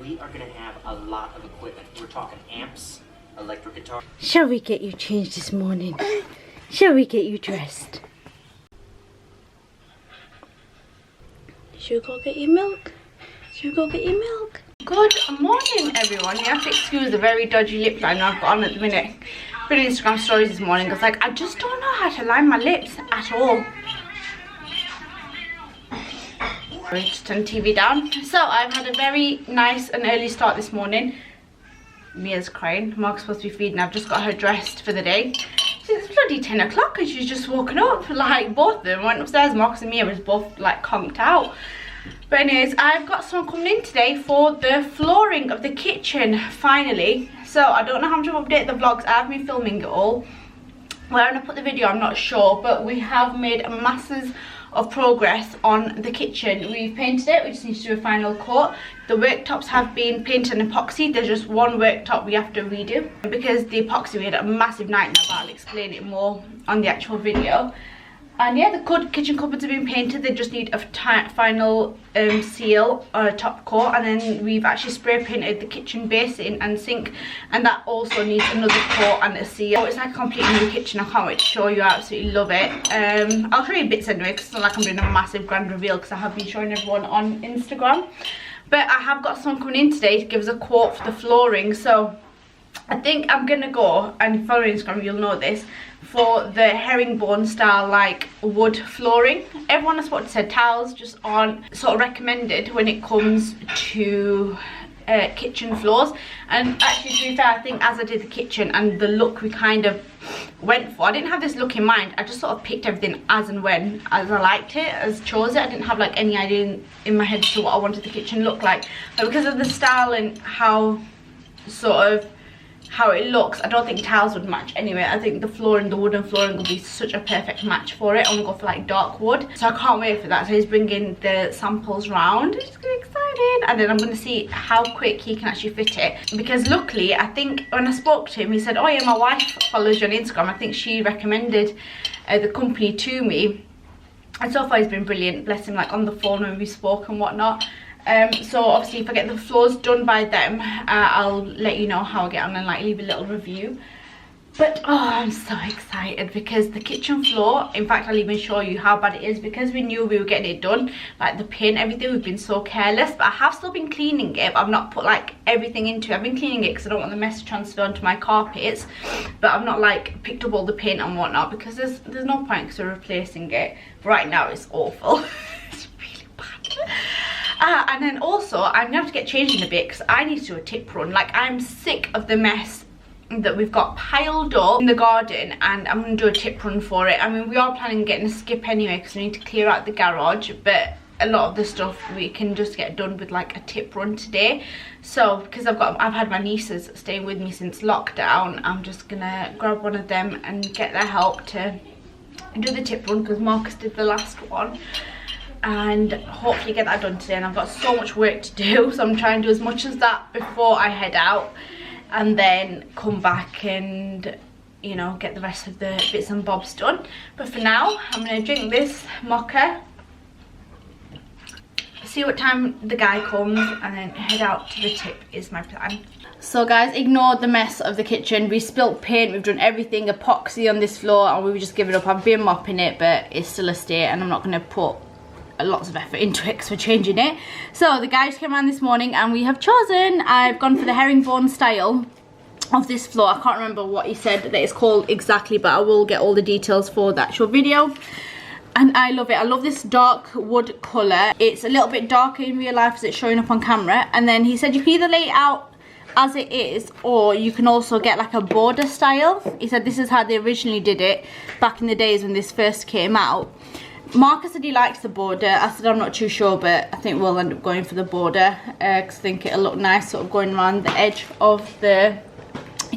we are going to have a lot of equipment. We're talking amps, electric guitar. Shall we get you changed this morning? Shall we get you dressed? Should we go get your milk? Should we go get your milk? Good morning, everyone. You have to excuse the very dodgy lip liner I've got on at the minute. Put in Instagram stories this morning. I was like, I just don't know how to line my lips at all. Just turn TV down. So I've had a very nice and early start this morning. Mia's crying. Mark's supposed to be feeding. I've just got her dressed for the day. It's bloody 10 o'clock and she's just woken up. Like, both of them went upstairs. Marcus and Mia was both like conked out. But anyways, I've got someone coming in today for the flooring of the kitchen, finally. So I don't know how much I've updated the vlogs. I've been filming it all. Where I'm going to put the video, I'm not sure. But we have made masses of progress on the kitchen. We've painted it, we just need to do a final coat. The worktops have been painted and epoxy. There's just one worktop we have to redo because the epoxy we had a massive nightmare, but I'll explain it more on the actual video. And yeah, the kitchen cupboards have been painted. They just need a final seal, top coat, and then we've actually spray painted the kitchen basin and sink, and that also needs another coat and a seal. So it's like a completely new kitchen. I can't wait to show you. I absolutely love it. I'll show you bits anyway, because it's not like I'm doing a massive grand reveal, because I have been showing everyone on Instagram. But I have got someone coming in today to give us a quote for the flooring. So I think I'm gonna go, and if you follow Instagram you'll know this, for the herringbone style like wood flooring. Everyone has what said tiles just aren't sort of recommended when it comes to kitchen floors. And actually, to be fair, I think as I did the kitchen and the look we kind of went for, I didn't have this look in mind. I just sort of picked everything as and when as I liked it, as chose it. I didn't have like any idea in my head as to what I wanted the kitchen to look like. But because of the style and how it looks, I don't think tiles would match anyway. I think the flooring, the wooden flooring, will be such a perfect match for it. I'm gonna go for like dark wood, so I can't wait for that. So he's bringing the samples round. I'm just getting excited, and then I'm gonna see how quick he can actually fit it, because luckily I think when I spoke to him he said, oh yeah, my wife follows you on Instagram. I think she recommended the company to me, and so far he's been brilliant, bless him, like on the phone when we spoke and whatnot. So obviously if I get the floors done by them, I'll let you know how I get on and like leave a little review. But oh, I'm so excited because the kitchen floor, in fact I'll even show you how bad it is, because we knew we were getting it done, like the paint, everything, we've been so careless. But I have still been cleaning it, but I've not put like everything into it. I've been cleaning it because I don't want the mess to transfer onto my carpets, but I've not like picked up all the paint and whatnot, because there's no point because we're replacing it. But right now it's awful. It's really bad. And then also I'm gonna have to get changed in a bit because I need to do a tip run. Like, I'm sick of the mess that we've got piled up in the garden, and I'm gonna do a tip run for it. I mean, we are planning on getting a skip anyway because we need to clear out the garage, but a lot of the stuff we can just get done with like a tip run today. So because I've had my nieces staying with me since lockdown, I'm just gonna grab one of them and get their help to do the tip run, because Marcus did the last one, and hopefully get that done today. And I've got so much work to do, so I'm trying to do as much as that before I head out, and then come back and, you know, get the rest of the bits and bobs done. But for now, I'm going to drink this mocha, see what time the guy comes, and then head out to the tip is my plan. So guys, ignore the mess of the kitchen. We spilt paint, we've done everything, epoxy on this floor, and we just give it up. I've been mopping it, but it's still a state, and I'm not going to put lots of effort into it because we're changing it. So the guys came around this morning and we have chosen, I've gone for the herringbone style of this floor. I can't remember what he said that it's called exactly, but I will get all the details for the actual video. And I love it. I love this dark wood colour. It's a little bit darker in real life as it's showing up on camera. And then he said you can either lay it out as it is, or you can also get like a border style. He said this is how they originally did it back in the days when this first came out. Marcus said he likes the border. I said I'm not too sure, but I think we'll end up going for the border because I think it'll look nice sort of going around the edge of the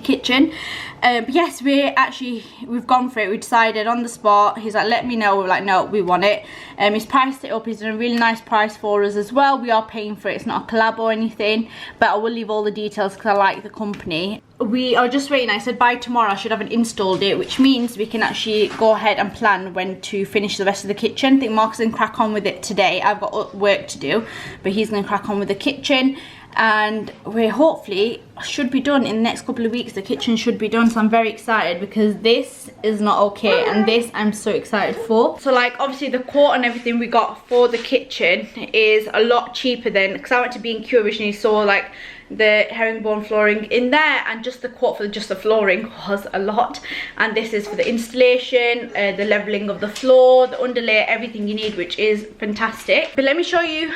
kitchen. But yes, we've gone for it. We decided on the spot. He's like, let me know. We're like, no, we want it. He's priced it up. He's done a really nice price for us as well. We are paying for it. It's not a collab or anything, but I will leave all the details because I like the company. We are just waiting. I said by tomorrow I should have an install date, which means we can actually go ahead and plan when to finish the rest of the kitchen. I think Mark's gonna crack on with it today. I've got work to do, but he's gonna crack on with the kitchen. and we hopefully should be done in the next couple of weeks. The kitchen should be done, so I'm very excited because this is not okay, and this I'm so excited for. So like obviously the quote and everything we got for the kitchen is a lot cheaper than, because I went to B&Q originally, saw like the herringbone flooring in there, and just the quote for just the flooring was a lot, and this is for the installation, the leveling of the floor, the underlay, everything you need, which is fantastic. But let me show you.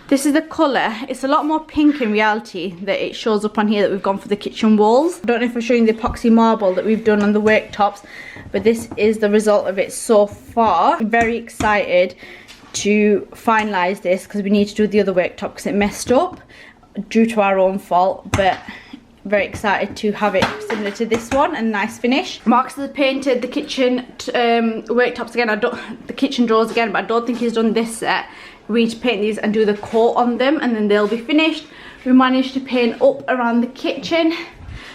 This is the colour. It's a lot more pink in reality that it shows up on here, that we've gone for the kitchen walls. I don't know if I'm showing the epoxy marble that we've done on the worktops, but this is the result of it so far. I'm very excited to finalise this because we need to do the other worktop because it messed up due to our own fault, but very excited to have it similar to this one and nice finish. Marcus has painted the kitchen worktops again. The kitchen drawers again, but I don't think he's done this set. We need to paint these and do the coat on them, and then they'll be finished. We managed to paint up around the kitchen.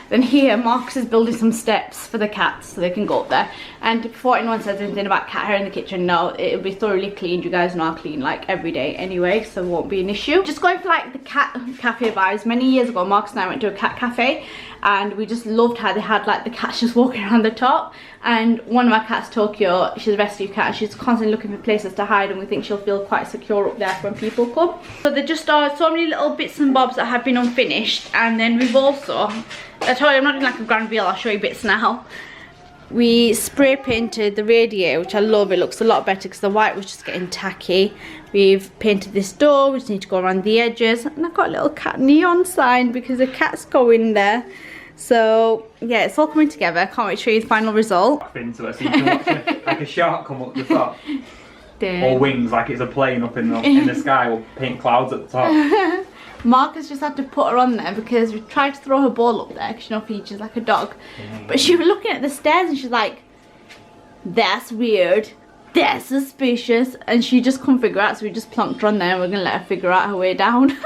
Then here, Marcus is building some steps for the cats so they can go up there. And before anyone says anything about cat hair in the kitchen, no, it'll be thoroughly cleaned. You guys know I clean like every day anyway, so it won't be an issue. Just going for like the cat cafe vibes. Many years ago, Marcus and I went to a cat cafe, and we just loved how they had like the cats just walking around the top. And one of my cats, Tokyo, she's a rescue cat, and she's constantly looking for places to hide, and we think she'll feel quite secure up there when people come. So there just are so many little bits and bobs that have been unfinished. And then we've also, I told you I'm not doing like a grand reveal, I'll show you bits now. We spray painted the radiator, which I love. It looks a lot better because the white was just getting tacky. We've painted this door. We just need to go around the edges, and I've got a little cat neon sign because the cats go in there. So yeah, it's all coming together. I can't wait to show you the final result. Into it, so you can watch like a shark come up the top. Or wings, like it's a plane up in the sky with pink clouds at the top. Marcus just had to put her on there because we tried to throw her ball up there because you know Peach like a dog. But she was looking at the stairs and she's like, that's weird, that's suspicious, and she just couldn't figure out, so we just plunked her on there and we're gonna let her figure out her way down.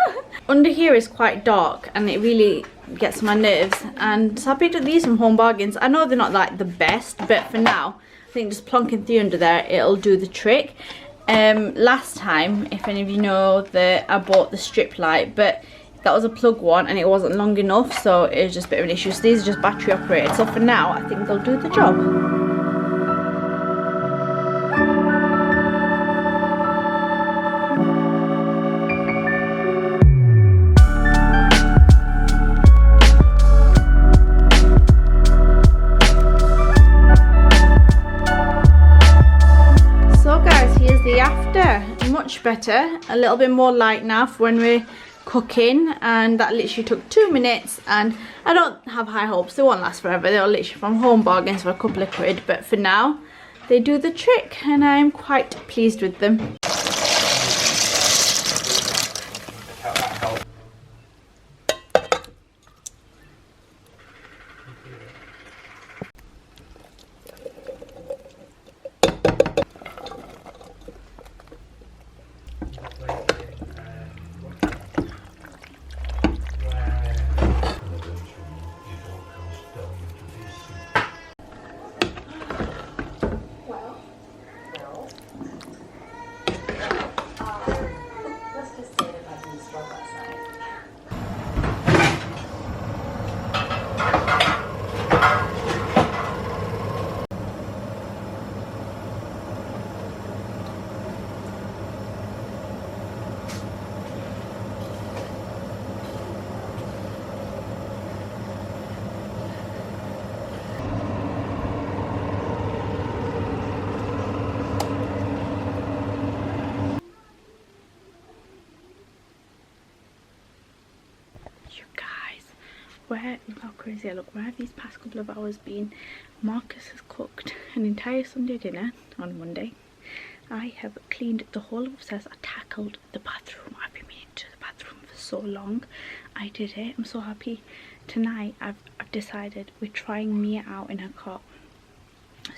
Under here is quite dark and it really gets on my nerves, and so I picked up these from Home Bargains. I know they're not like the best, but for now I think just plonking through under there, it'll do the trick. Last time, if any of you know, that I bought the strip light, but that was a plug one and it wasn't long enough, so it was just a bit of an issue. So these are just battery operated, so for now I think they'll do the job. Much better, a little bit more light now for when we're cooking, and that literally took 2 minutes, and I don't have high hopes, they won't last forever. They're literally from Home Bargains for a couple of quid, but for now they do the trick and I'm quite pleased with them. Look how crazy I look. Where have these past couple of hours been? Marcus has cooked an entire Sunday dinner on Monday. I have cleaned the whole of upstairs. I tackled the bathroom. I've been meaning to the bathroom for so long. I did it. I'm so happy. Tonight I've decided we're trying Mia out in her cot.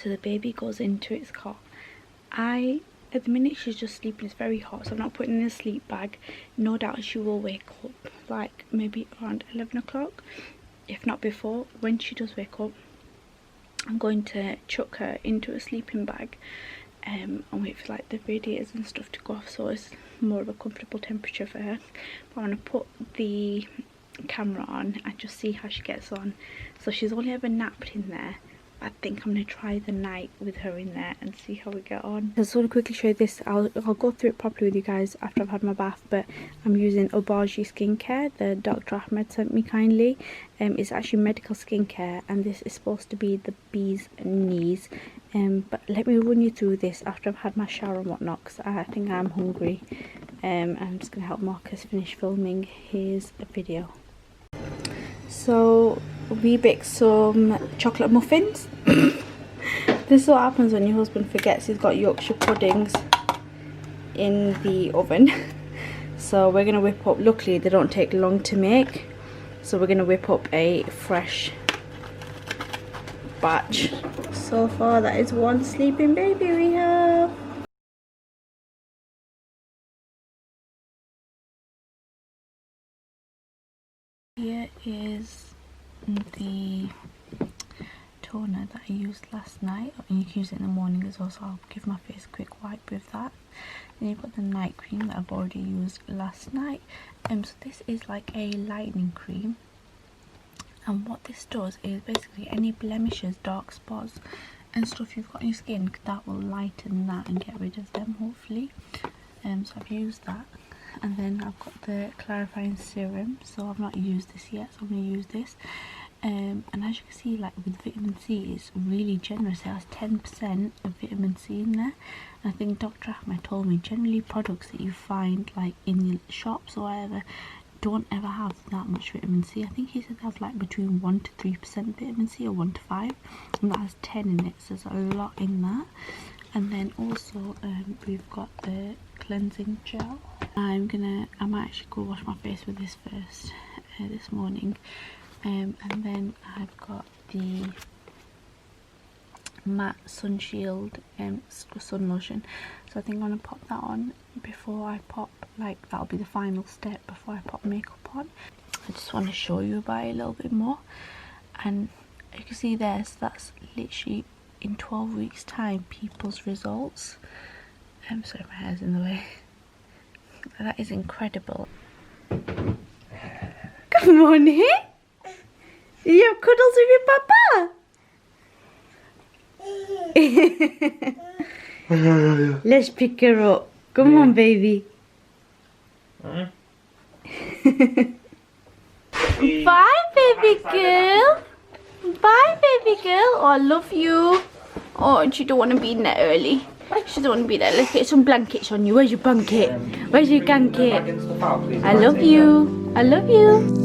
So the baby goes into its cot. At the minute she's just sleeping, it's very hot, so I'm not putting in a sleep bag. No doubt she will wake up like maybe around 11 o'clock, if not before. When she does wake up, I'm going to chuck her into a sleeping bag and wait for like the radiators and stuff to go off, so it's more of a comfortable temperature for her. But I'm going to put the camera on and just see how she gets on. So she's only ever napped in there. I think I'm going to try the night with her in there and see how we get on. I just want to quickly show you this. I'll go through it properly with you guys after I've had my bath, but I'm using Obagi skincare, the Dr. Ahmed sent me kindly. It's actually medical skincare, and this is supposed to be the bee's knees. But let me run you through this after I've had my shower and whatnot, because I think I'm hungry. I'm just going to help Marcus finish filming his video. So we baked some chocolate muffins. This is what happens when your husband forgets he's got Yorkshire puddings in the oven. So we're going to whip up, luckily they don't take long to make, so we're going to whip up a fresh batch. So far that is one sleeping baby we have. Here is the toner that I used last night, and you can use it in the morning as well, so I'll give my face a quick wipe with that. Then you've got the night cream that I've already used last night. So this is like a lightening cream, and what this does is basically any blemishes, dark spots and stuff you've got on your skin, that will lighten that and get rid of them hopefully. So I've used that. And then I've got the clarifying serum, so I've not used this yet, so I'm going to use this. And as you can see, like with vitamin C, it's really generous. It has 10% of vitamin C in there. And I think Dr. Ahmed told me generally products that you find like in the shops or whatever don't ever have that much vitamin C. I think he said they have like between 1 to 3% vitamin C, or 1 to 5, and that has 10 in it, so there's a lot in that. And then also we've got the cleansing gel. I might actually go wash my face with this first this morning. And then I've got the matte sun shield sun lotion, so I think I'm gonna pop that on before I pop, like that'll be the final step before I pop makeup on. I just want to show you about it a little bit more. And you can see there, so that's literally in 12 weeks time people's results. I'm sorry, my hair's in the way. That is incredible. Good morning. You have cuddles with your papa? Let's pick her up. Come on, baby. Bye, baby girl. Bye, baby girl. Oh, I love you. Oh, she don't want to be in there early. She doesn't want to be there. Let's get some blankets on you. Where's your blanket? Where's your blanket? I love you. I love you.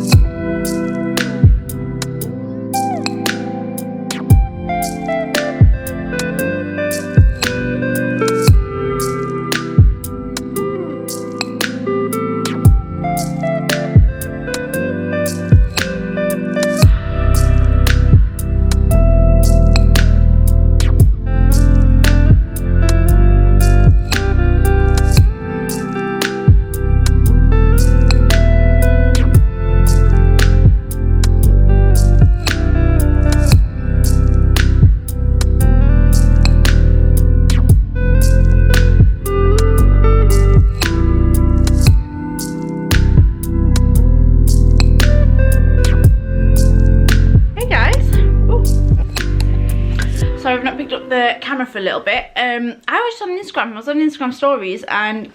So I've not picked up the camera for a little bit. I was on Instagram. I was on Instagram stories and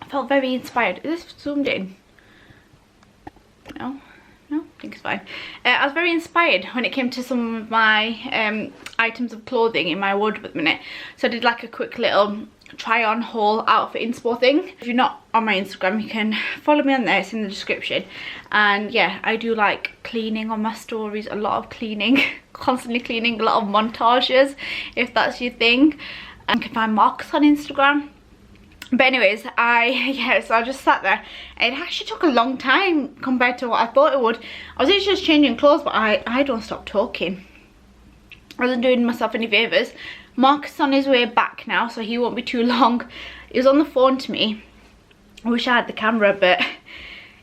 I felt very inspired. Is this zoomed in? No, I think it's fine. I was very inspired when it came to some of my items of clothing in my wardrobe at the minute. So I did like a quick little try on haul outfit inspo thing. If you're not on my Instagram, you can follow me on there, it's in the description. And yeah, I do like cleaning on my stories, a lot of cleaning, constantly cleaning, a lot of montages if that's your thing. You can find Marcus on Instagram. But anyways, so I just sat there. It actually took a long time compared to what I thought it would. I was just changing clothes, but I don't stop talking. I wasn't doing myself any favours. Marcus is on his way back now, so he won't be too long. He was on the phone to me. I wish I had the camera, but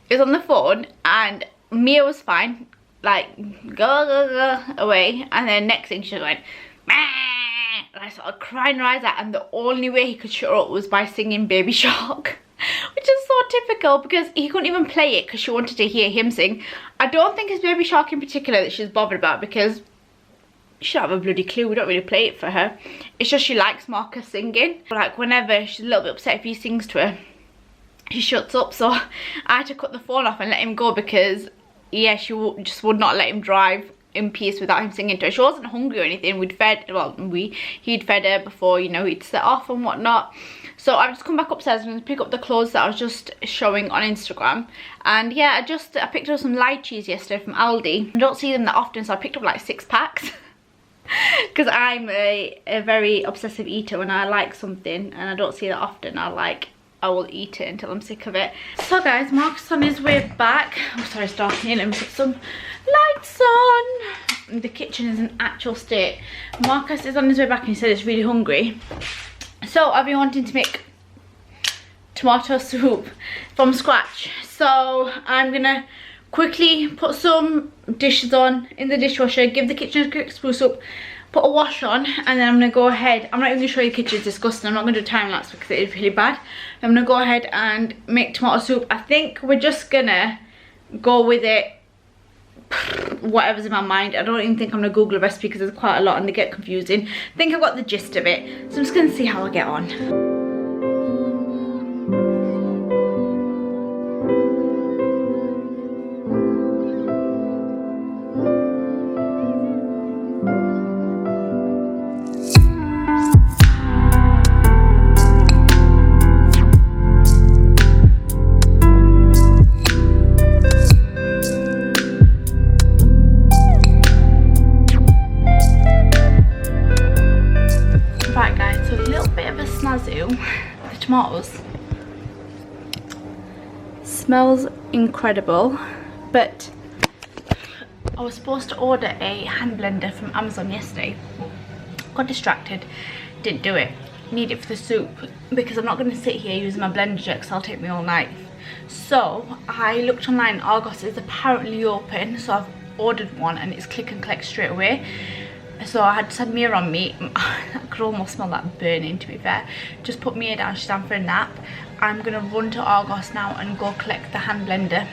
he was on the phone and Mia was fine. Like, go away. And then next thing she went, meh. And I started crying her eyes out, and the only way he could shut her up was by singing Baby Shark. typical because he couldn't even play it because she wanted to hear him sing. I don't think it's Baby Shark in particular that she's bothered about, because she don't have a bloody clue. We don't really play it for her. It's just she likes Marcus singing. Like whenever she's a little bit upset if he sings to her, she shuts up. So I had to cut the phone off and let him go because, yeah, she just would not let him drive in peace without him singing to her. She wasn't hungry or anything. We'd fed, well, he'd fed her before, you know, he'd set off and whatnot. So I've just come back upstairs and pick up the clothes that I was just showing on Instagram. And yeah, I picked up some lychees yesterday from Aldi. I don't see them that often, so I picked up like 6 packs. Because I'm a very obsessive eater. When I like something and I don't see it that often, I will eat it until I'm sick of it. So guys, Mark's on his way back. Oh sorry, it's dark in and put some lights on. The kitchen is in actual state. Marcus is on his way back and he said he's really hungry. So I've been wanting to make tomato soup from scratch. So I'm gonna quickly put some dishes on in the dishwasher, give the kitchen a quick spruce up, put a wash on, and then I'm gonna go ahead. I'm not even gonna show you the kitchen, it's disgusting. I'm not gonna do a time lapse because it is really bad. I'm gonna go ahead and make tomato soup. I think we're just gonna go with it, whatever's in my mind. I don't even think I'm gonna Google a recipe because there's quite a lot and they get confusing. I think I've got the gist of it, so I'm just gonna see how I get on. The tomatoes smells incredible, but I was supposed to order a hand blender from Amazon yesterday. Got distracted, didn't do it. Need it for the soup because I'm not going to sit here using my blender jet because it'll take me all night. So I looked online. Argos is apparently open, so I've ordered one and it's click and collect straight away. So I had Mia on me. I could almost smell that burning, to be fair. Just put Mia down, she's down for a nap. I'm gonna run to Argos now and go collect the hand blender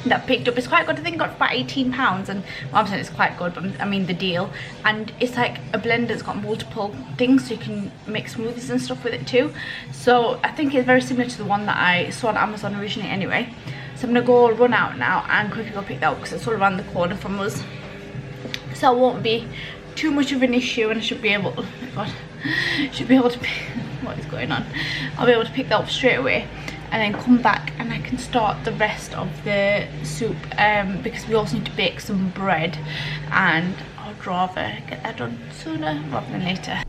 that I picked up. It's quite good. I think I got it for about £18, and well, I'm saying it's quite good, but I mean the deal. And it's like a blender that's got multiple things, so you can make smoothies and stuff with it too. So I think it's very similar to the one that I saw on Amazon originally anyway. So I'm gonna go run out now and quickly go pick that up because it's all around the corner from us. So it won't be too much of an issue, and I should be able, oh my god, should be able to pick, what is going on? I'll be able to pick that up straight away and then come back and I can start the rest of the soup, because we also need to bake some bread and I'd rather get that done sooner rather than later.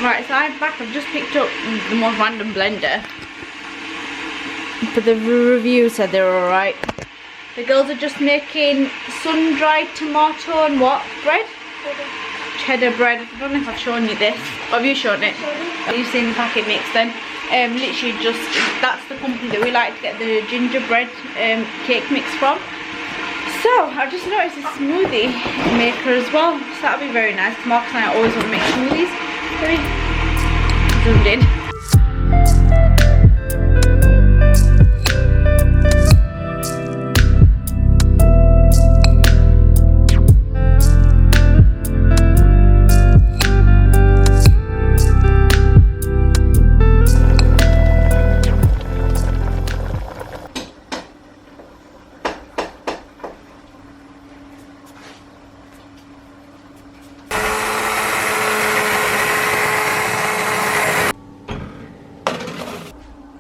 Right, so I'm back. I've just picked up the most random blender, but the review said they were alright. The girls are just making sun-dried tomato and what bread? Cheddar bread. I don't know if I've shown you this. Or have you shown it? You've seen the packet mix then. Literally just, that's the company that we like to get the gingerbread cake mix from. So I've just noticed a smoothie maker as well, so that'll be very nice. Mark and I always want to make smoothies. Very zoomed in.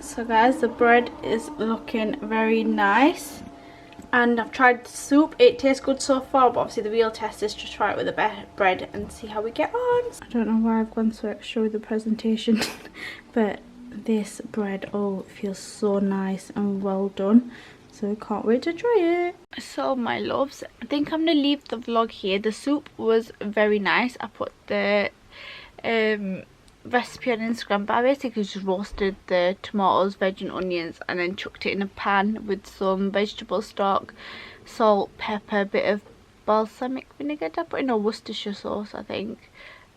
So guys, the bread is looking very nice, and I've tried the soup. It tastes good so far, but obviously the real test is to try it with the bread and see how we get on. I don't know why I've gone so extra with the presentation but this bread, oh, it feels so nice and well done. so I can't wait to try it. So my loves, I think I'm gonna leave the vlog here. The soup was very nice. I put the recipe on Instagram, but I basically just roasted the tomatoes, veg and onions, and then chucked it in a pan with some vegetable stock, salt, pepper, a bit of balsamic vinegar. I put in a Worcestershire sauce, I think,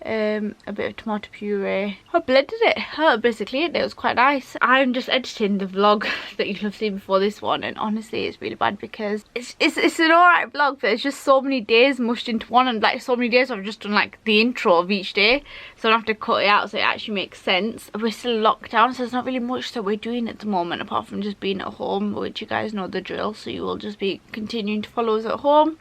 a bit of tomato puree. I blended it. Basically it was quite nice. I'm just editing the vlog that you have seen before this one, and honestly it's really bad because it's an alright vlog, but it's just so many days mushed into one, and like so many days I've just done like the intro of each day, so I don't have to cut it out so it actually makes sense. We're still locked down, so there's not really much that we're doing at the moment apart from just being at home, which you guys know the drill, so you will just be continuing to follow us at home.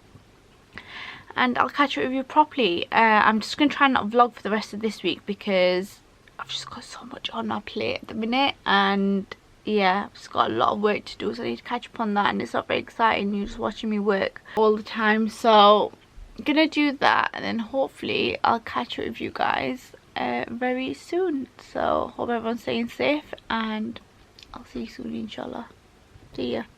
And I'll catch up with you properly. I'm just going to try and not vlog for the rest of this week because I've just got so much on my plate at the minute, and yeah, I've just got a lot of work to do, so I need to catch up on that, and it's not very exciting. You're just watching me work all the time, so I'm gonna do that, and then hopefully I'll catch up with you guys very soon. So hope everyone's staying safe, and I'll see you soon, inshallah. See ya.